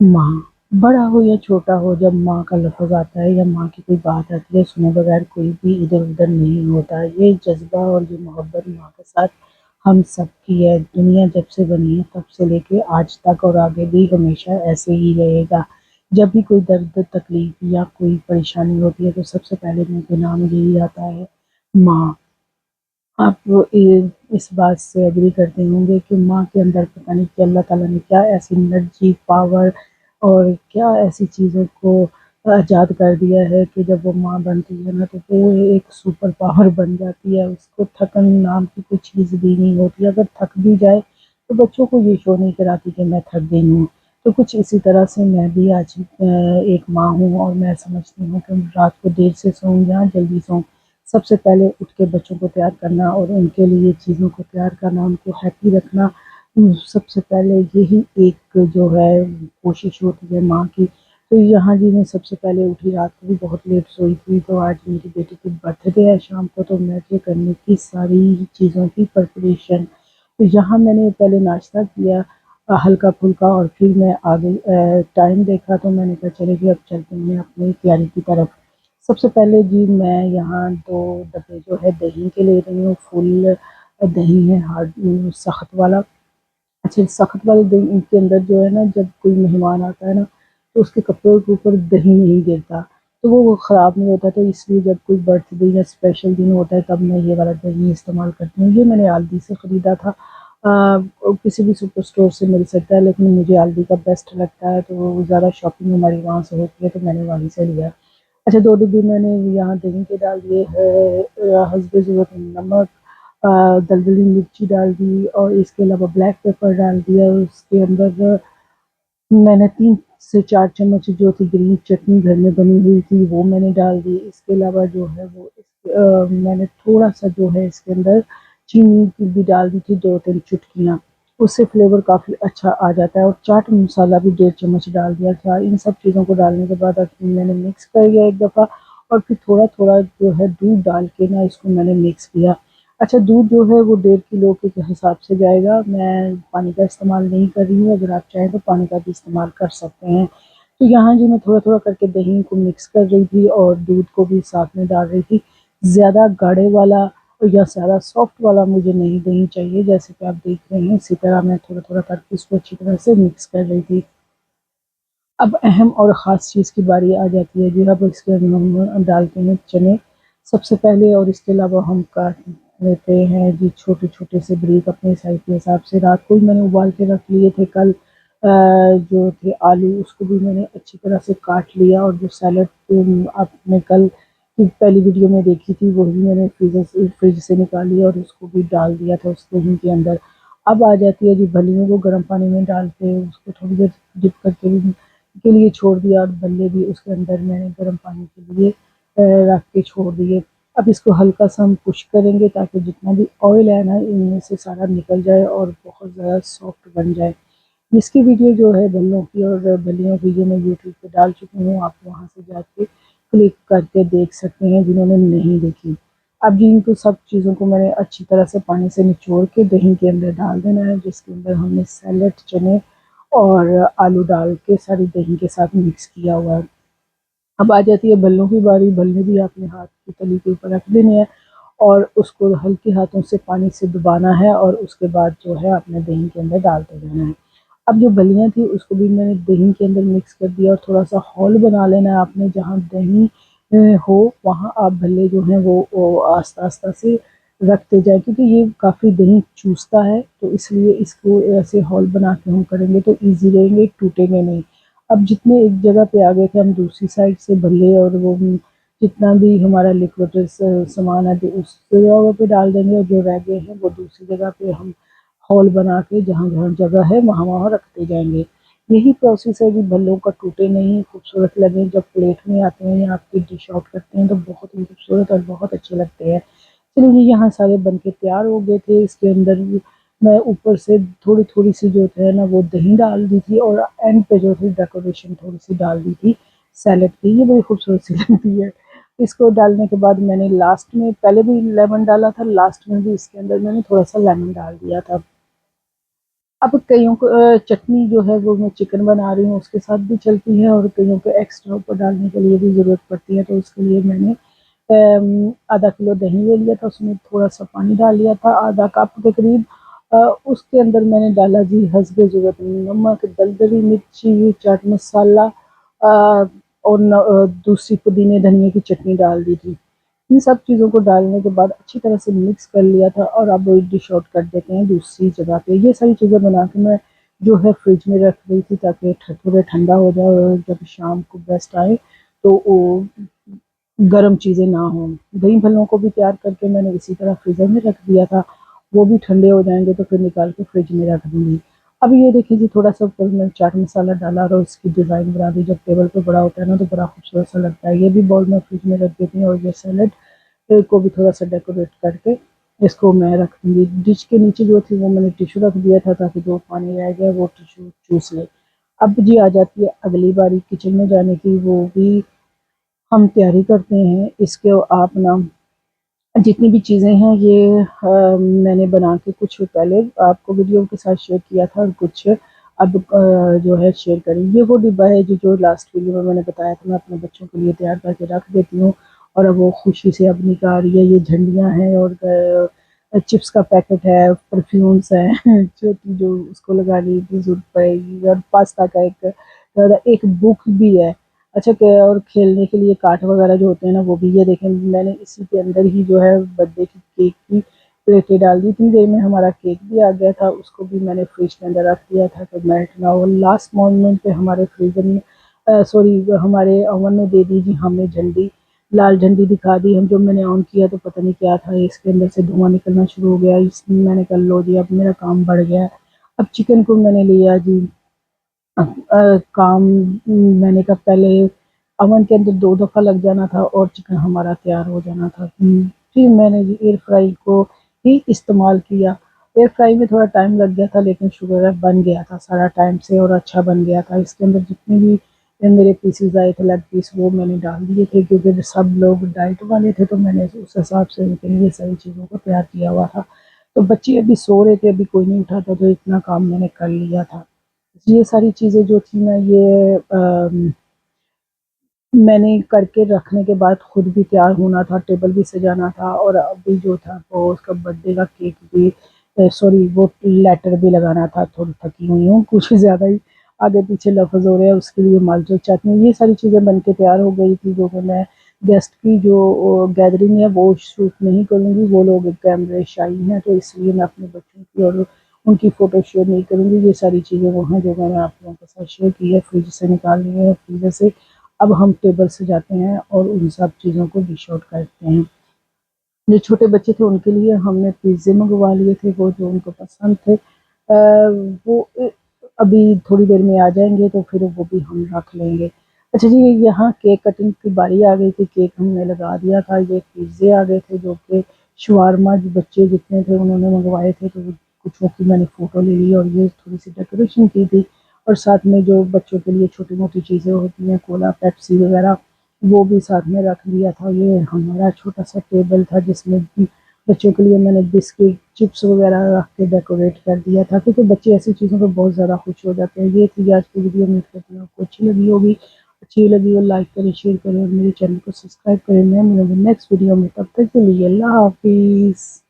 माँ, बड़ा हो या छोटा हो, जब माँ का लफ़्ज़ आता है या माँ की कोई बात आती है, सुने बगैर कोई भी इधर-उधर नहीं होता। ये जज़्बा और ये मोहब्बत माँ के साथ हम सबकी है। दुनिया जब से बनी है तब से लेके आज तक और आगे भी हमेशा ऐसे ही रहेगा। जब भी कोई दर्द, तकलीफ़ या कोई परेशानी होती है तो सबसे पहले मुँह पे नाम यही आता है, माँ। आप इस बात से एग्री करते होंगे कि माँ के अंदर पता नहीं कि अल्लाह ताला ने क्या ऐसी एनर्जी, पावर और क्या ऐसी चीज़ों को ऐजाद कर दिया है कि जब वो माँ बनती है ना, तो वो एक सुपर पावर बन जाती है। उसको थकन नाम की कोई चीज़ भी नहीं होती। अगर थक भी जाए, तो बच्चों को ये शो नहीं कराती कि मैं थक गई हूँ। तो कुछ इसी तरह से मैं भी आज एक माँ हूँ और मैं समझती हूँ कि रात को देर से सोऊँ या जल्दी सोऊँ, सबसे पहले उठ के बच्चों को तैयार करना और उनके लिए चीज़ों को तैयार करना, उनको हैप्पी रखना, सबसे पहले यही एक जो है कोशिश होती है माँ की। तो यहाँ जी मैं सबसे पहले उठी, रात को भी बहुत लेट सोई थी, तो आज मेरी बेटी की बर्थडे है शाम को, तो मुझे करनी थी सारी चीज़ों की प्रिपरेशन। तो यहाँ मैंने पहले नाश्ता किया हल्का-फुल्का और फिर मैं आगे टाइम देखा तो मैंने कहा चलिए जी अब चलते हैं अपनी तैयारी की तरफ। सबसे पहले जी मैं यहाँ 2 डब्बे जो है दही के ले रही हूँ, फुल दही है हार्ड सख्त वाला। अच्छा सख्त वाले दही के अंदर जो है ना जब कोई मेहमान आता है ना, तो उसके कपड़ों के ऊपर दही नहीं गिरता, तो वो ख़राब नहीं होता, तो इसलिए जब कोई बर्थडे या स्पेशल दिन होता है तब मैं ये वाला दही इस्तेमाल करती हूँ। ये मैंने अल्दी से ख़रीदा था किसी भी सुपर स्टोर से मिल सकता है लेकिन मुझे अल्दी का बेस्ट लगता है, तो ज़्यादा शॉपिंग हमारी वहाँ से होती है तो मैंने वहीं से लिया। अच्छा 2 डिब्बे मैंने यहाँ दही के डाल दिए हस्बे ज़रूरत नमक दलदली मिर्ची डाल दी और इसके अलावा ब्लैक पेपर डाल दिया। उसके अंदर मैंने 3 से 4 चम्मच जो थी ग्रीन चटनी घर में बनी हुई थी वो मैंने डाल दी। इसके अलावा जो है वो मैंने थोड़ा-सा जो है इसके अंदर चीनी की भी डाल दी थी 2-3 चुटकियाँ। उससे फ्लेवर काफ़ी अच्छा आ जाता है और चाट मसाला भी 1.5 चम्मच डाल दिया था। इन सब चीज़ों को डालने के बाद मैंने मिक्स कर लिया एक दफ़ा और फिर थोड़ा-थोड़ा जो है दूध डाल के ना इसको मैंने मिक्स किया। अच्छा दूध जो है वो 1.5 किलो के हिसाब से जाएगा, मैं पानी का इस्तेमाल नहीं कर रही हूँ, अगर आप चाहें तो पानी का भी इस्तेमाल कर सकते हैं। तो यहाँ जी मैं थोड़ा-थोड़ा करके दही को मिक्स कर रही थी और दूध को भी साथ में डाल रही थी। ज़्यादा गाढ़े वाला या ज़्यादा सॉफ्ट वाला मुझे नहीं दही चाहिए, जैसे कि आप देख रहे हैं इसी तरह मैं थोड़ा-थोड़ा करके इसको अच्छी तरह से मिक्स कर रही थी। अब अहम और ख़ास चीज़ की बारी आ जाती है जी, अब इसके अंदर हम डालते हैं चने सबसे पहले और इसके अलावा हम काट लेते हैं जी छोटे-छोटे से ब्रेक अपने साइज़ के हिसाब से। रात को ही मैंने उबाल के रख लिए थे कल जो थे आलू उसको भी मैंने अच्छी तरह से काट लिया और जो सैलड आपने कल की पहली वीडियो में देखी थी वही मैंने फ्रिज से निकाली और उसको भी डाल दिया था उस दही के अंदर। अब आ जाती है जी फलियों को गर्म पानी में डाल के उसको थोड़ी देर डिप करके के लिए छोड़ दिया और बल्ले भी उसके अंदर मैंने गर्म पानी के लिए रख के छोड़ दिए। अब इसको हल्का-सा हम पुश करेंगे ताकि जितना भी ऑयल है ना इनमें से सारा निकल जाए और बहुत ज़्यादा सॉफ्ट बन जाए। इसकी वीडियो जो है बल्लों की और बल्लियों की ये मैं यूट्यूब पे डाल चुकी हूँ, आप वहाँ से जाके क्लिक करके देख सकते हैं जिन्होंने नहीं देखी। अब जी इनको सब चीज़ों को मैंने अच्छी तरह से पानी से निचोड़ के दही के अंदर डाल देना है जिसके अंदर हमने सैलेड, चने और आलू डाल के सारी दही के साथ मिक्स किया हुआ है। अब आ जाती है बल्लों की बारी, बल्ले भी आपने हाथ की तली के ऊपर रख देने हैं और उसको हल्के हाथों से पानी से दबाना है और उसके बाद जो है आपने दही के अंदर डालते जाना है। अब जो बल्लियाँ थी उसको भी मैंने दही के अंदर मिक्स कर दिया और थोड़ा-सा हॉल बना लेना है आपने जहाँ दही हो वहाँ आप भल्ले जो हैं वो आस्ता-आस्ता से रखते जाएँ क्योंकि ये काफ़ी दही चूसता है, तो इसलिए इसको ऐसे हॉल बना के हम करेंगे तो ईज़ी रहेंगे, टूटेंगे नहीं। अब जितने एक जगह पे आ गए थे हम दूसरी साइड से भल्ले और वो जितना भी हमारा लिक्विड सामान है उस जगह पे डाल देंगे और जो रह गए हैं वो दूसरी जगह पे हम हॉल बना के जहाँ-जहाँ जगह है वहाँ-वहाँ रखते जाएँगे। यही प्रोसेस है कि भल्लों का टूटे नहीं, खूबसूरत लगे जब प्लेट में आते हैं या आपकी डिश आउट करते हैं तो बहुत ही खूबसूरत और बहुत अच्छे लगते हैं। चलिए जी यहाँ सारे बन के तैयार हो गए थे, इसके अंदर भी मैं ऊपर से थोड़ी-थोड़ी सी जो है ना वो दही डाल दी थी और एंड पे जो थी डेकोरेशन थोड़ी-सी डाल दी थी सैलेड की, ये बड़ी खूबसूरत सी लगती है। इसको डालने के बाद मैंने लास्ट में पहले भी लेमन डाला था, लास्ट में भी इसके अंदर मैंने थोड़ा-सा लेमन डाल दिया था। अब कइयों को चटनी जो है वो मैं चिकन बना रही हूँ उसके साथ भी चलती है, और कइयों को एक्स्ट्रा ऊपर डालने के लिए भी ज़रूरत पड़ती है, तो उसके लिए मैंने आधा किलो दही ले लिया था, उसमें थोड़ा सा पानी डाल लिया था, आधा कप के करीब। उसके अंदर मैंने डाला जी हसबे ज़रूरत नमक, दलदली मिर्ची, चाट मसाला, और दूसरी पुदीने धनिए की चटनी डाल दी थी। इन सब चीज़ों को डालने के बाद अच्छी तरह से मिक्स कर लिया था, और अब डिश आउट कर देते हैं दूसरी जगह पे। ये सारी चीज़ें बना के मैं जो है फ्रिज में रख रही थी, ताकि थोड़ा ठंडा हो जाए, और जब शाम को गेस्ट आए तो वो गर्म चीज़ें ना हों। दही भल्लों को भी तैयार करके मैंने इसी तरह फ्रीज़र में रख दिया था, वो भी ठंडे हो जाएंगे तो फिर निकाल के फ्रिज में रख दूँगी। अब ये देखिए जी, थोड़ा सा ऊपर मैंने चाट मसाला डाला और उसकी डिज़ाइन बना दी, जब टेबल पे बड़ा होता है ना तो बड़ा खूबसूरत सा लगता है। ये भी बाउल में फ्रिज में रख देती हूँ, और ये सैलेड को भी थोड़ा सा डेकोरेट करके इसको मैं रख दूँगी। डिश के नीचे जो थी वो मैंने टिश्यू रख दिया था, ताकि जो पानी रह गया वो टिश्यू चूस ले। अब जी आ जाती है अगली बारी किचन में जाने की, वो भी हम तैयारी करते हैं। इसके आप ना जितनी भी चीज़ें हैं ये मैंने बना के कुछ पहले आपको वीडियो के साथ शेयर किया था, और कुछ अब जो है शेयर करें। ये वो डिब्बा है जो लास्ट वीडियो में मैंने बताया था, मैं अपने बच्चों के लिए तैयार करके रख देती हूँ, और अब वो खुशी से अब निकाल रही है। ये झंडियाँ हैं, और चिप्स का पैकेट है, परफ्यूम्स हैं छोटी जो उसको लगाने की ज़रूरत पड़ेगी, और पास्ता का एक बुक भी है। अच्छा, और खेलने के लिए कार्ट वगैरह जो होते हैं ना वो भी। ये देखें, मैंने इसी के अंदर ही जो है बर्थडे की केक की प्लेटें डाल दी। इतनी देर में हमारा केक भी आ गया था, उसको भी मैंने फ्रिज के अंदर रख दिया था तो मेल्ट ना हो। लास्ट मोमेंट पे हमारे फ्रीजर में सॉरी हमारे ओवन में दे दी जी हमने झंडी, लाल झंडी दिखा दी। हम जब मैंने ऑन किया तो पता नहीं क्या था, इसके अंदर से धुआं निकलना शुरू हो गया। इसमें मैंने कहा लो जी, अब मेरा काम बढ़ गया। अब चिकन को मैंने लिया जी, काम मैंने कहा पहले अवन के अंदर 2 दफ़ा लग जाना था और चिकन हमारा तैयार हो जाना था। फिर मैंने जी एयर फ्राई को ही इस्तेमाल किया। एयर फ्राई में थोड़ा टाइम लग गया था, लेकिन शुक्र है बन गया था सारा टाइम से, और अच्छा बन गया था। इसके अंदर जितने भी मेरे पीसेज़ आए थे, लेग पीस, वो मैंने डाल दिए थे, क्योंकि सब लोग डाइट वाले थे तो मैंने उस हिसाब से उनके लिए सारी चीज़ों को तैयार किया हुआ था। तो बच्चे अभी सो रहे थे, अभी कोई नहीं उठा था, तो इतना काम मैंने कर लिया था। ये सारी चीज़ें जो थी ना, ये मैंने करके रखने के बाद खुद भी तैयार होना था, टेबल भी सजाना था, और अभी जो था वो उसका बर्थडे का केक भी सॉरी वो लेटर भी लगाना था। थोड़ी थकी हुई हूँ, कुछ ज़्यादा ही आगे पीछे लफ्ज़ हो रहे हैं, उसके लिए माजरत चाहती हूँ। ये सारी चीज़ें बन के तैयार हो गई थी, जो कि मैं गेस्ट की जो गैदरिंग है वो शूट नहीं करूँगी। वो लोग कैमरे शाई हैं, तो इसलिए मैं अपने बच्चों की और उनकी फ़ोटो शेयर नहीं करूँगी। ये सारी चीज़ें वो हैं जो मैंने आप लोगों के साथ शेयर की है, फ्रिज से निकाल ली है फ्रीज़र से। अब हम टेबल से जाते हैं और उन सब चीज़ों को डिश आउट करते हैं। जो छोटे बच्चे थे उनके लिए हमने पिज़्ज़े मंगवा लिए थे, वो जो उनको पसंद थे। वो अभी थोड़ी देर में आ जाएँगे, तो फिर वो भी हम रख लेंगे। अच्छा जी, यहाँ केक कटिंग की बारी आ गई थी, केक हमने लगा दिया था। ये पिज़्ज़े आ गए थे, जो कि शवारमा बच्चे जितने थे उन्होंने मंगवाए थे, तो कुछों की मैंने फ़ोटो ले ली और ये थोड़ी-सी डेकोरेशन की थी। और साथ में जो बच्चों के लिए छोटी-मोटी चीज़ें होती हैं, कोला, पेप्सी वगैरह, वो भी साथ में रख लिया था। ये हमारा छोटा-सा टेबल था, जिसमें बच्चों के लिए मैंने बिस्किट, चिप्स वगैरह रख के डेकोरेट कर दिया था, क्योंकि बच्चे ऐसी चीज़ों पे बहुत ज़्यादा खुश हो जाते हैं। ये थी आज की वीडियो, उम्मीद करती हूँ आपको अच्छी लगी होगी। अच्छी लगी हो लाइक करें, शेयर करें, और मेरे चैनल को सब्सक्राइब करें। मैं मिलूँगी नेक्स्ट वीडियो में, तब तक के लिए अल्लाह हाफ़िज़।